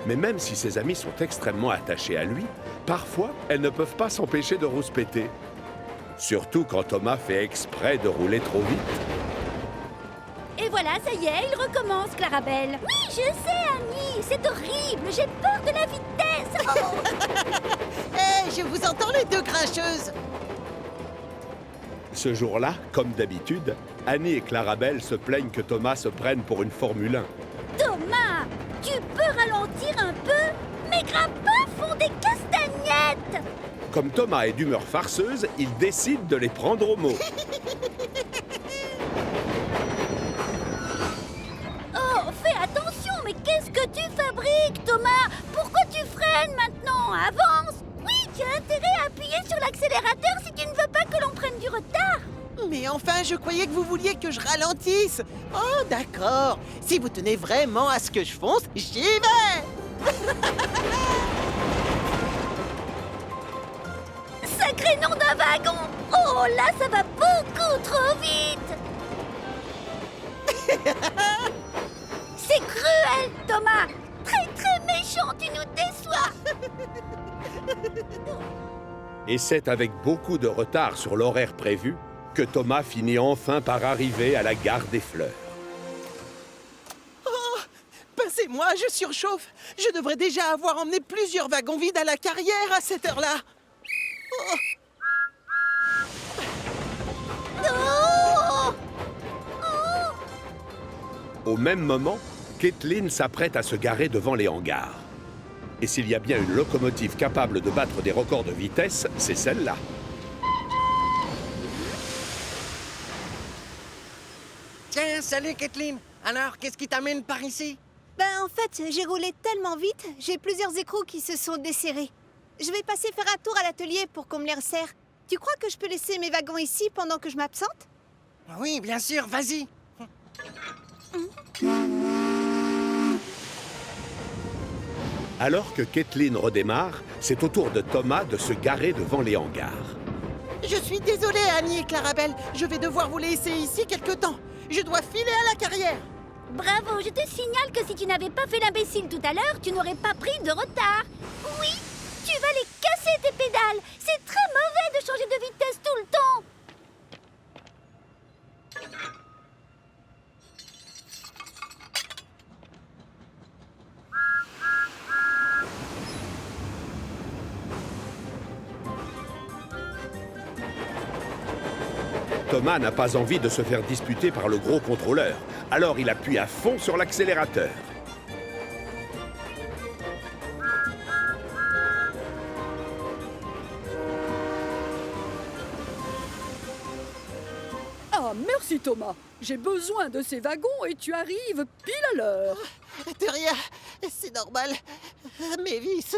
Mais même si ses amies sont extrêmement attachées à lui, parfois elles ne peuvent pas s'empêcher de rouspéter. Surtout quand Thomas fait exprès de rouler trop vite.
Et voilà, ça y est, il recommence, Clarabelle. Oui, je sais, Annie, c'est horrible, j'ai peur de la vitesse.
Hé, je vous entends les 2 grincheuses.
Ce jour-là, comme d'habitude, Annie et Clarabelle se plaignent que Thomas se prenne pour une Formule 1.
Thomas, tu peux ralentir un peu? Mes grappins font des castagnettes.
Comme Thomas est d'humeur farceuse, il décide de les prendre au mot.
Oh, fais attention, mais qu'est-ce que tu fabriques, Thomas? Pourquoi tu freines maintenant? Avance! Oui, tu as intérêt à appuyer sur l'accélérateur si tu ne veux pas que l'on prenne du retard.
Mais enfin, je croyais que vous vouliez que je ralentisse. Oh, d'accord. Si vous tenez vraiment à ce que je fonce, j'y vais.
Sacré sacré nom d'un wagon! Oh là, ça va beaucoup trop vite! C'est cruel, Thomas! Très très méchant, tu nous déçois!
Et c'est avec beaucoup de retard sur l'horaire prévu que Thomas finit enfin par arriver à la gare des Fleurs.
Oh, passez-moi, je surchauffe. Je devrais déjà avoir emmené plusieurs wagons vides à la carrière à cette heure-là. Oh.
Oh!
Au même moment, Kathleen s'apprête à se garer devant les hangars. Et s'il y a bien une locomotive capable de battre des records de vitesse, c'est celle-là.
Tiens, salut Kathleen. Alors, qu'est-ce qui t'amène par ici?
Ben, en fait, j'ai roulé tellement vite, j'ai plusieurs écrous qui se sont desserrés. Je vais passer faire un tour à l'atelier pour qu'on me les resserre. Tu crois que je peux laisser mes wagons ici pendant que je m'absente?
Oui, bien sûr, vas-y.
Alors que Kathleen redémarre, c'est au tour de Thomas de se garer devant les hangars.
Je suis désolée, Annie et Clarabelle. Je vais devoir vous laisser ici quelque temps. Je dois filer à la carrière.
Bravo, je te signale que si tu n'avais pas fait l'imbécile tout à l'heure, tu n'aurais pas pris de retard. Oui, tu vas les casser tes pédales. C'est très mauvais de changer de vitesse tout le temps.
Thomas n'a pas envie de se faire disputer par le gros contrôleur, alors il appuie à fond sur l'accélérateur.
Ah, merci Thomas. J'ai besoin de ces wagons et tu arrives pile à l'heure.
De rien, c'est normal. Mes vis.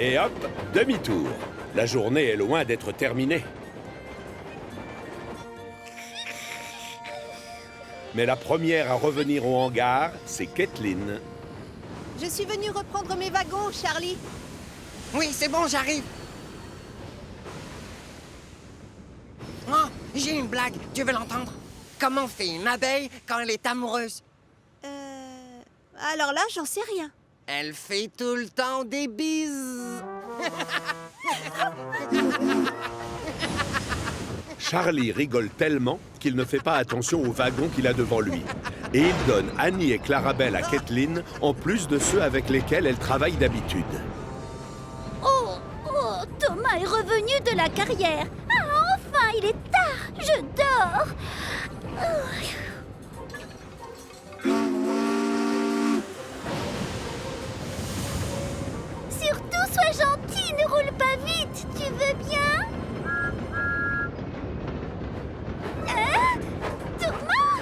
Et hop, demi-tour. La journée est loin d'être terminée. Mais la première à revenir au hangar, c'est Kathleen.
Je suis venue reprendre mes wagons, Charlie.
Oui, c'est bon, j'arrive. Oh, j'ai une blague, tu veux l'entendre? Comment fait une abeille quand elle est amoureuse?
Alors là, j'en sais rien.
Elle fait tout le temps des bises.
Charlie rigole tellement qu'il ne fait pas attention aux wagons qu'il a devant lui. Et il donne Annie et Clarabelle à Kathleen, en plus de ceux avec lesquels elle travaille d'habitude.
Oh, Thomas est revenu de la carrière. Ah, enfin, il est tard. Je dors. Surtout, sois gentil, ne roule pas vite, tu veux bien? Hein? Thomas?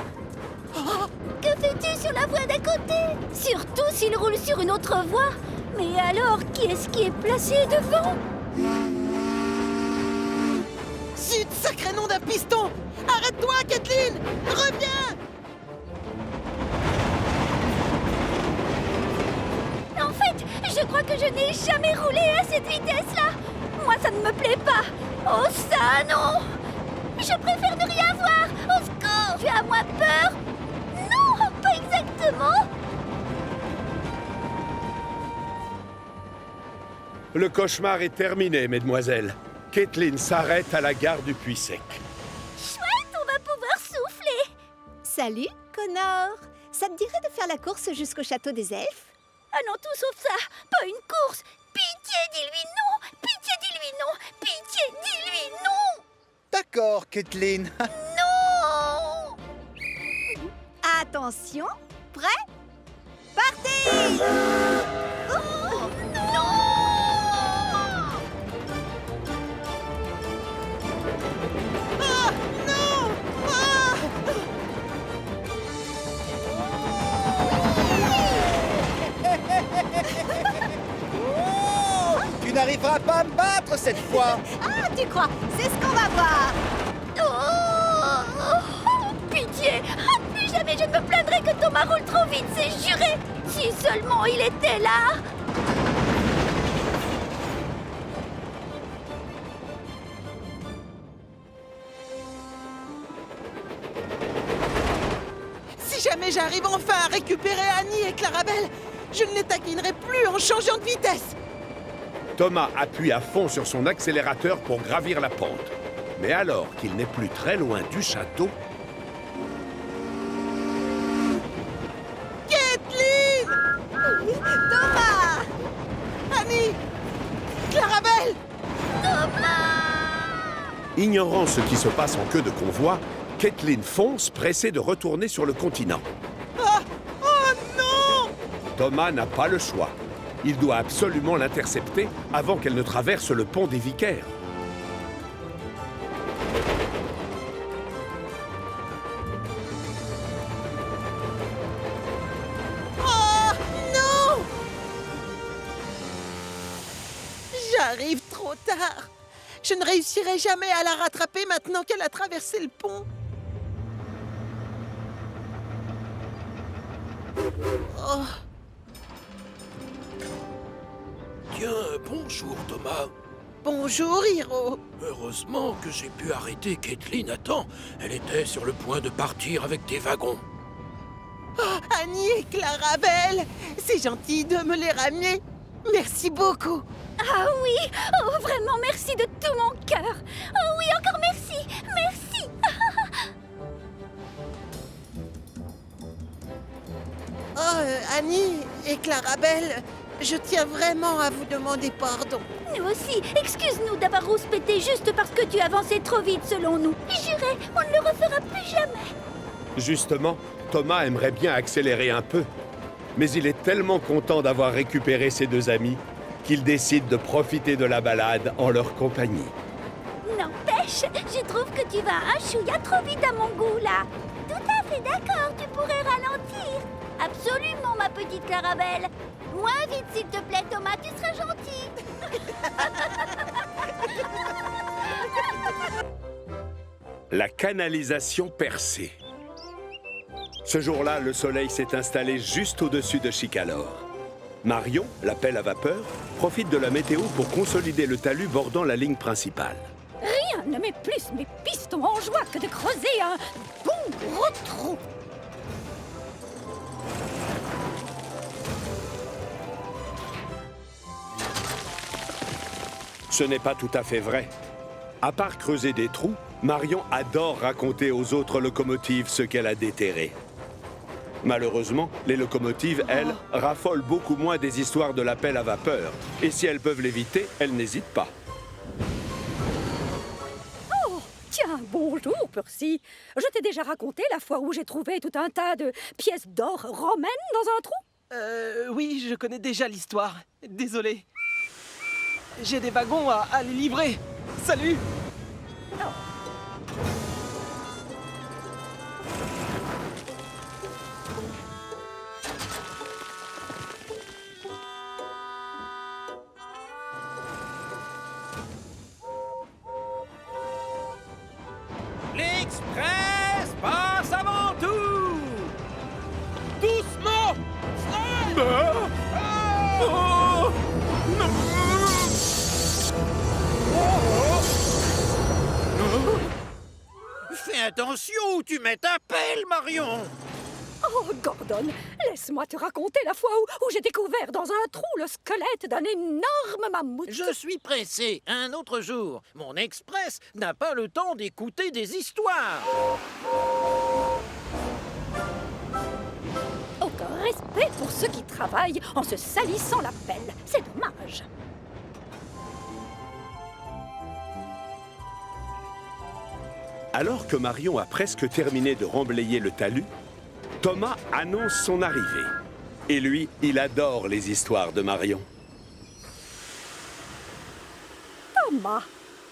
Que fais-tu sur la voie d'à côté? Surtout s'il roule sur une autre voie. Mais alors, qui est-ce qui est placé devant?
Zut, sacré nom d'un piston! Arrête-toi, Kathleen! Reviens!
En fait, je crois que je n'ai jamais roulé à cette vitesse-là. Moi, ça ne me plaît pas. Oh, ça, non! Je préfère ne rien voir. Au secours! Tu as moins peur? Non, pas exactement.
Le cauchemar est terminé, mesdemoiselles. Kathleen s'arrête à la gare du Puy-Sec.
Chouette, on va pouvoir souffler.
Salut, Connor. Ça te dirait de faire la course jusqu'au château des elfes?
Ah non, tout sauf ça. Pas une course. Pitié, dis-lui non. Pitié, dis-lui non. Pitié, dis-lui non.
D'accord, Kathleen.
Non.
Attention, prêt? Partez!
Oh, non.
Ah, non! Ah!
Tu n'arriveras pas à me battre cette fois.
Ah, tu crois? C'est ce qu'on va voir.
Oh, pitié. Plus jamais je ne me plaindrai que Thomas roule trop vite, c'est juré. Si Si seulement il était là!
Si jamais j'arrive enfin à récupérer Annie et Clarabelle, je ne les taquinerai plus en changeant de vitesse.
Thomas appuie à fond sur son accélérateur pour gravir la pente. Mais alors qu'il n'est plus très loin du château...
Kathleen!
Thomas!
Annie! Clarabelle!
Ignorant ce qui se passe en queue de convoi, Kathleen fonce, pressée de retourner sur le continent.
Ah! Oh non!
Thomas n'a pas le choix. Il doit absolument l'intercepter avant qu'elle ne traverse le pont des Vicaires.
Oh non! J'arrive trop tard. Je ne réussirai jamais à la rattraper maintenant qu'elle a traversé le pont. Oh.
Tiens, bonjour Thomas.
Bonjour, Hiro.
Heureusement que j'ai pu arrêter Kathleen à temps. Elle était sur le point de partir avec tes wagons.
Oh, Annie et Clarabelle, c'est gentil de me les ramener. Merci beaucoup.
Ah oui! Oh, vraiment merci de tout mon cœur! Oh oui, encore merci! Merci!
Oh, Annie et Clarabelle, je tiens vraiment à vous demander pardon.
Nous aussi, excuse-nous d'avoir rouspété juste parce que tu avançais trop vite selon nous. Jurez, on ne le refera plus jamais.
Justement, Thomas aimerait bien accélérer un peu. Mais il est tellement content d'avoir récupéré ses deux amis qu'il décide de profiter de la balade en leur compagnie.
N'empêche, je trouve que tu vas un chouïa trop vite à mon goût, là. Tout à fait d'accord, tu pourrais ralentir. Absolument, ma petite Clarabelle. Moins vite, s'il te plaît, Thomas, tu seras gentil.
La canalisation percée. Ce jour-là, le soleil s'est installé juste au-dessus de Chicalor. Marion, la pelle à vapeur, profite de la météo pour consolider le talus bordant la ligne principale.
Rien ne met plus mes pistons en joie que de creuser un bon gros trou.
Ce n'est pas tout à fait vrai. À part creuser des trous, Marion adore raconter aux autres locomotives ce qu'elle a déterré. Malheureusement, les locomotives, elles, raffolent beaucoup moins des histoires de la pelle à vapeur. Et si elles peuvent l'éviter, elles n'hésitent pas.
Oh, tiens, bonjour, Percy. Je t'ai déjà raconté la fois où j'ai trouvé tout un tas de pièces d'or romaines dans un trou?
Oui, je connais déjà l'histoire. Désolé. J'ai des wagons à les livrer. Salut!
L'Express passe avant tout! Doucement! Fais attention où tu mets ta pelle, Marion!
Oh, Gordon, laisse-moi te raconter la fois où j'ai découvert dans un trou le squelette d'un énorme mammouth.
Je suis pressé, un autre jour. Mon Express n'a pas le temps d'écouter des histoires.
Aucun respect pour ceux qui travaillent en se salissant la pelle. C'est dommage.
Alors que Marion a presque terminé de remblayer le talus, Thomas annonce son arrivée. Et lui, il adore les histoires de Marion.
Thomas!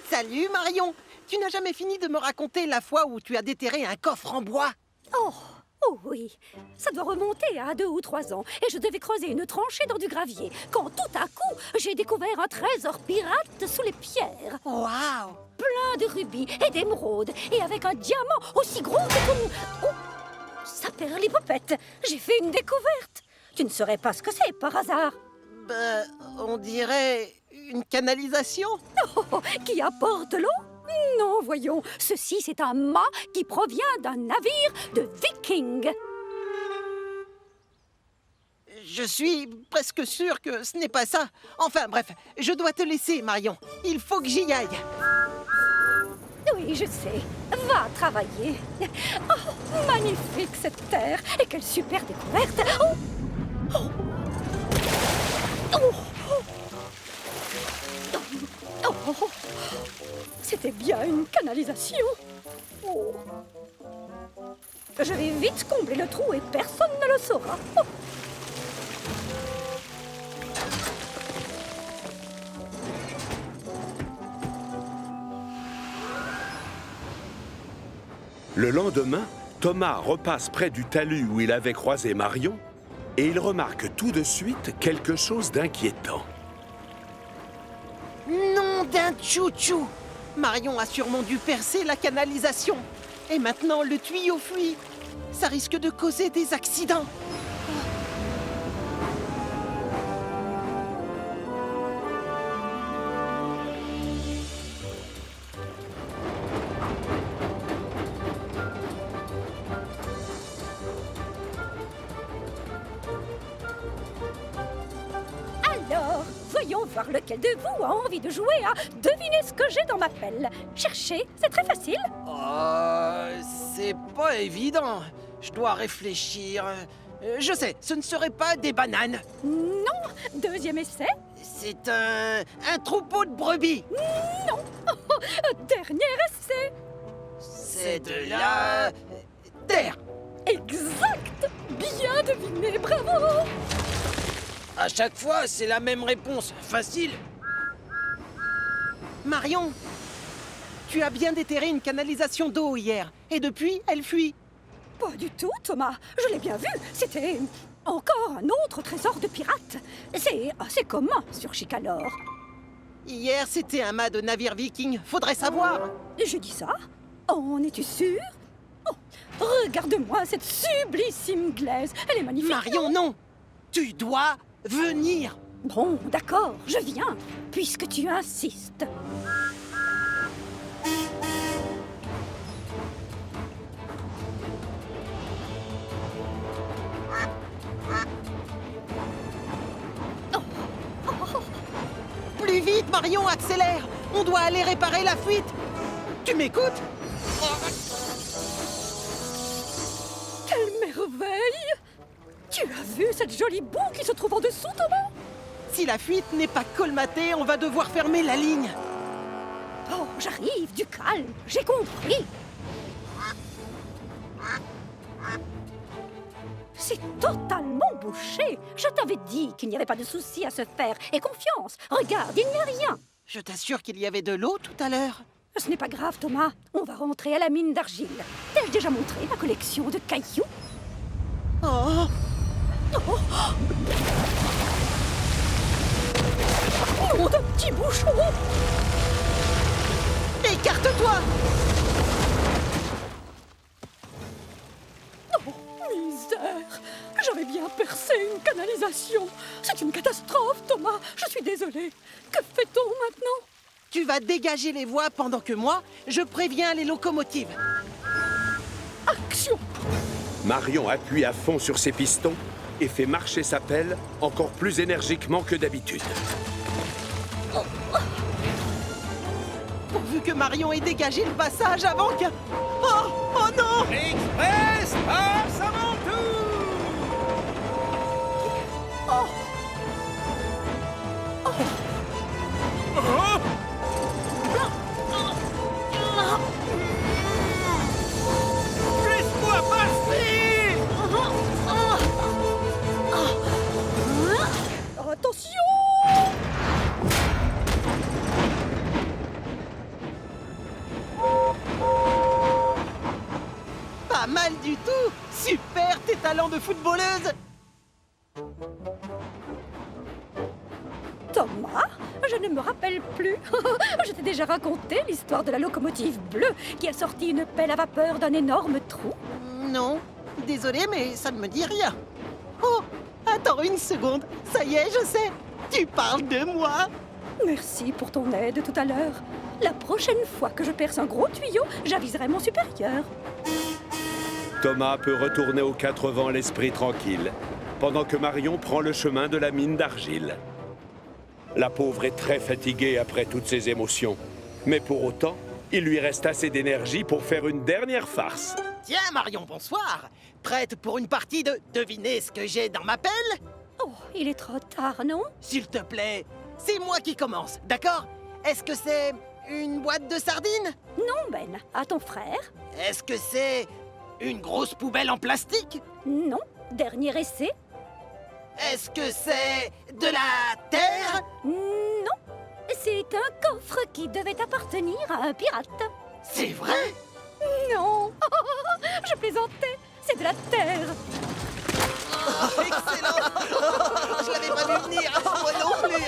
Salut, Marion! Tu n'as jamais fini de me raconter la fois où tu as déterré un coffre en bois?
Oh oui, ça doit remonter à 2 ou 3 ans. Et je devais creuser une tranchée dans du gravier. Quand tout à coup, j'ai découvert un trésor pirate sous les pierres.
Waouh!
Plein de rubis et d'émeraudes. Et avec un diamant aussi gros que ton... Oh, ça perd l'hypopète. J'ai fait une découverte. Tu ne saurais pas ce que c'est, par hasard?
Ben, on dirait une canalisation.
Oh, qui apporte l'eau? Non, voyons. Ceci, c'est un mât qui provient d'un navire de vikings.
Je suis presque sûr que ce n'est pas ça. Enfin, bref, je dois te laisser, Marion. Il faut que j'y aille.
Oui, je sais. Va travailler. Oh, magnifique cette terre. Et quelle super découverte. Oh. Oh. Oh. Oh. Oh. C'était bien une canalisation. Oh. Je vais vite combler le trou et personne ne le saura. Oh.
Le lendemain, Thomas repasse près du talus où il avait croisé Marion et il remarque tout de suite quelque chose d'inquiétant.
Nom d'un tchou-tchou! Marion a sûrement dû percer la canalisation. Et maintenant, le tuyau fuit. Ça risque de causer des accidents.
Alors, voyons voir lequel de vous a envie de jouer à deviner ce que j'ai dans ma pelle. Cherchez, c'est très facile.
C'est pas évident. Je dois réfléchir. Je sais, ce ne serait pas des bananes.
Non, deuxième essai.
C'est un troupeau de brebis.
Non, dernier essai.
C'est de la terre.
Exact. Bien deviné, bravo.
À chaque fois, c'est la même réponse. Facile.
Marion, tu as bien déterré une canalisation d'eau hier. Et depuis, elle fuit.
Pas du tout, Thomas. Je l'ai bien vu. C'était encore un autre trésor de pirate. C'est assez commun sur Chicanor.
Hier, c'était un mât de navire viking. Faudrait savoir.
Je dis ça? En es-tu sûr? Oh, regarde-moi cette sublissime glaise. Elle est magnifique.
Marion, non. Tu dois venir.
Bon, d'accord, je viens, puisque tu insistes.
Plus vite, Marion, accélère. On doit aller réparer la fuite. Tu m'écoutes?
Quelle merveille! Tu as vu cette jolie boue qui se trouve en dessous, Thomas?
Si la fuite n'est pas colmatée, on va devoir fermer la ligne.
Oh, j'arrive, du calme, j'ai compris. C'est totalement bouché. Je t'avais dit qu'il n'y avait pas de souci à se faire. Et confiance, regarde, il n'y a rien.
Je t'assure qu'il y avait de l'eau tout à l'heure.
Ce n'est pas grave, Thomas. On va rentrer à la mine d'argile. T'ai-je déjà montré ma collection de cailloux?
Oh!
Oh! Nom d'un petit bouchon!
Écarte-toi!
Oh, misère! J'avais bien percé une canalisation. C'est une catastrophe, Thomas. Je suis désolée. Que fait-on maintenant?
Tu vas dégager les voies pendant que moi, je préviens les locomotives.
Action!
Marion appuie à fond sur ses pistons et fait marcher sa pelle encore plus énergiquement que d'habitude.
Pourvu que Marion ait dégagé le passage avant que... Oh! Oh non!
Express passe avant tout!
Oh!
Oh! Laisse-moi passer!
Attention!
Pas mal du tout! Super tes talents de footballeuse!
Thomas, je ne me rappelle plus. Je t'ai déjà raconté l'histoire de la locomotive bleue qui a sorti une pelle à vapeur d'un énorme trou.
Non, désolé, mais ça ne me dit rien. Oh,
Attends une seconde, ça y est, je sais. Tu parles de moi.
Merci pour ton aide tout à l'heure. La prochaine fois que je perce un gros tuyau, j'aviserai mon supérieur.
Thomas peut retourner aux 4 vents l'esprit tranquille, pendant que Marion prend le chemin de la mine d'argile. La pauvre est très fatiguée après toutes ces émotions, mais pour autant, il lui reste assez d'énergie pour faire une dernière farce.
Tiens, Marion, bonsoir. Prête pour une partie de devinez ce que j'ai dans ma pelle?
Oh, il est trop tard, non?
S'il te plaît, c'est moi qui commence, d'accord? Est-ce que c'est une boîte de sardines?
Non, Ben. À ton frère?
Est-ce que c'est une grosse poubelle en plastique?
Non. Dernier essai?
Est-ce que c'est de la terre?
Non. C'est un coffre qui devait appartenir à un pirate.
C'est vrai?
Non. Je plaisantais. C'est de la terre.
Oh, excellent. Je l'avais pas vu venir, moi non plus.